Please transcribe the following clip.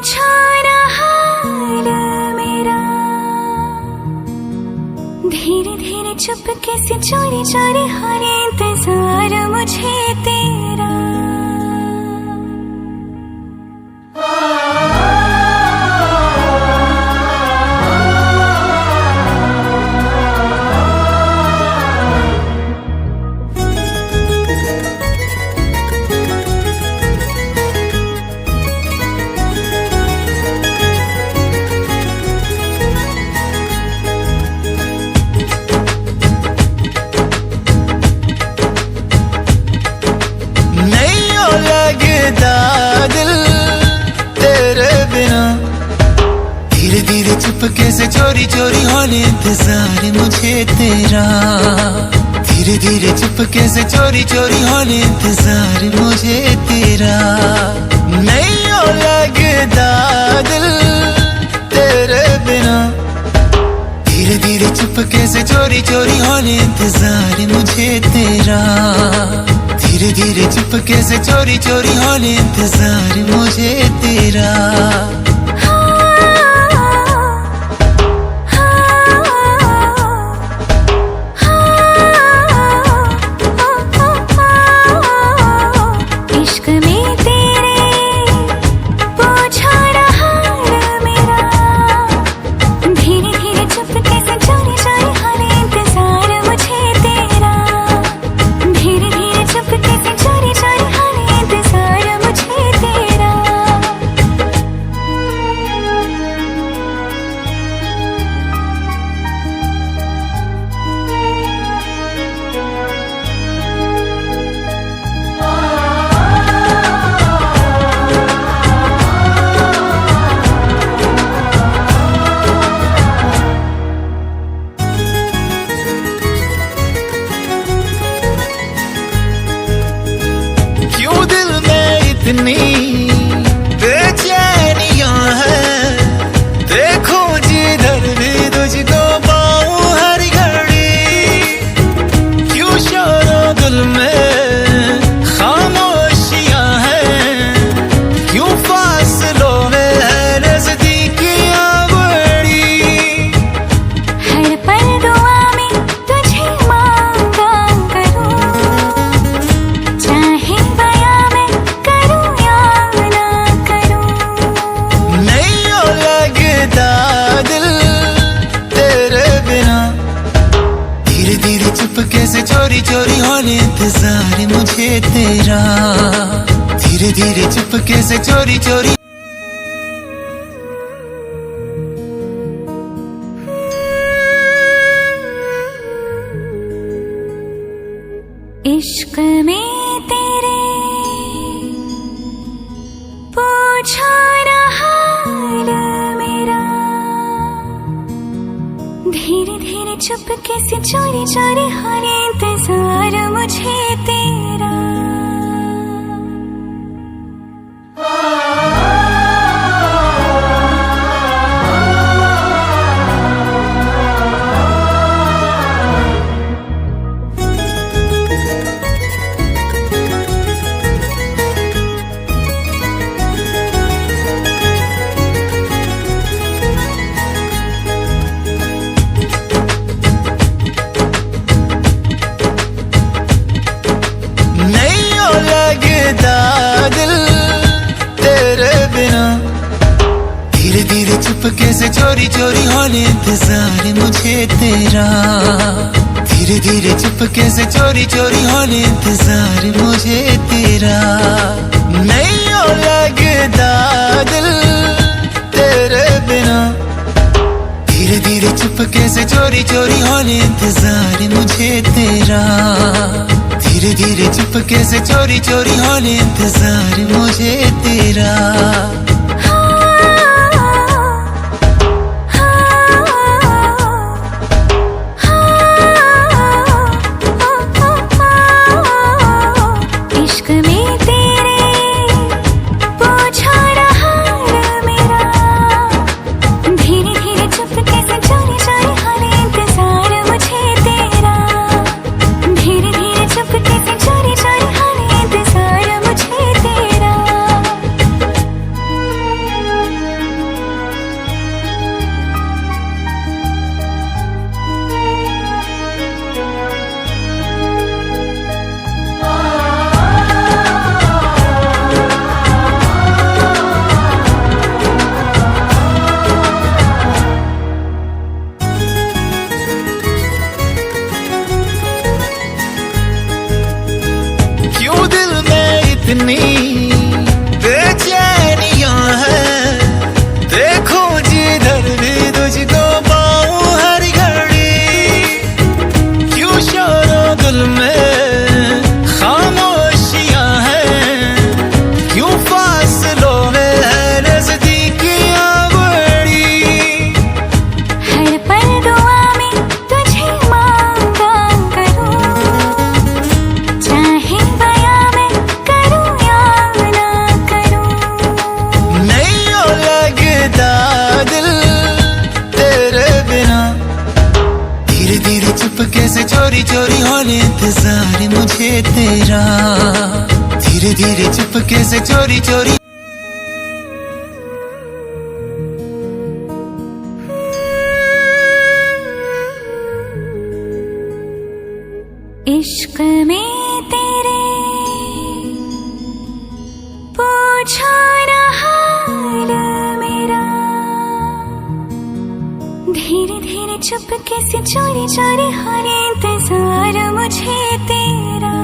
पूछो ना हाल मेरा, धीरे धीरे चुपके से चोरी चोरी हर इंतजार मुझे तेरा। दिल तेरे बिना, धीरे धीरे चुपके से चोरी चोरी होने इंतजार मुझे तेरा। धीरे धीरे चुपके से चोरी चोरी होने इंतजार मुझे तेरा। नहीं हो लगता दिल तेरे बिना, धीरे धीरे चुपके से चोरी चोरी होने इंतजार मुझे तेरा। धीरे धीरे चुपके से चोरी चोरी होने इंतजार मुझे तेरा। इश्क में तेरे पूछो ना हाल मेरा, धीरे धीरे चुपके से चोरी चोरी होने इंतजार मुझे तेरा। धीरे धीरे चुपके से चोरी चोरी होने इंतजार मुझे तेरा। क्यों दिल में इतनी बेचैनियां हैं, देखो जिधर भी तुझको पाऊं हर घड़ी। क्यों शोरों दिल में खामोशियां हैं, क्यों फासलों में है नजदीकियां बड़ी। हर पल दुआ में तुझे मांगा करूं, चाहे बयां मैं करूं या ना करूं। नहीं हो लगता दिल तेरे बिना, धीरे धीरे चुपके से चोरी चोरी होने इंतजार मुझे तेरा। धीरे धीरे चुपके से चोरी चोरी। इश्क में तेरे पूछो ना हाल मेरा, धीरे धीरे चुपके से चोरी चोरी होने इंतजार मुझे तेरा। नहीं हो लगता दिल तेरे बिना, धीरे धीरे चुपके से चोरी चोरी होने इंतजार मुझे तेरा। धीरे धीरे चुपके से चोरी चोरी होने इंतजार मुझे तेरा। नहीं हो लगता दिल तेरे बिना, धीरे धीरे चुपके से चोरी चोरी होने इंतजार मुझे तेरा। धीरे धीरे चुपके से चोरी चोरी होने इंतजार मुझे तेरा। इश्क में तेरे पूछो ना हाल मेरा, धीरे धीरे चुपके से चोरी चोरी होने इंतजार मुझे तेरा। धीरे धीरे चुपके से चोरी चोरी होने इंतजार मुझे तेरा। चोरी चोरी होने इंतजार मुझे तेरा, धीरे धीरे चुपके से चोरी चोरी। इश्क में तेरे पूछो ना हाल मेरा, धीरे धीरे चुपके से चोरी चोरी हो इंतजार मुझे तेरा।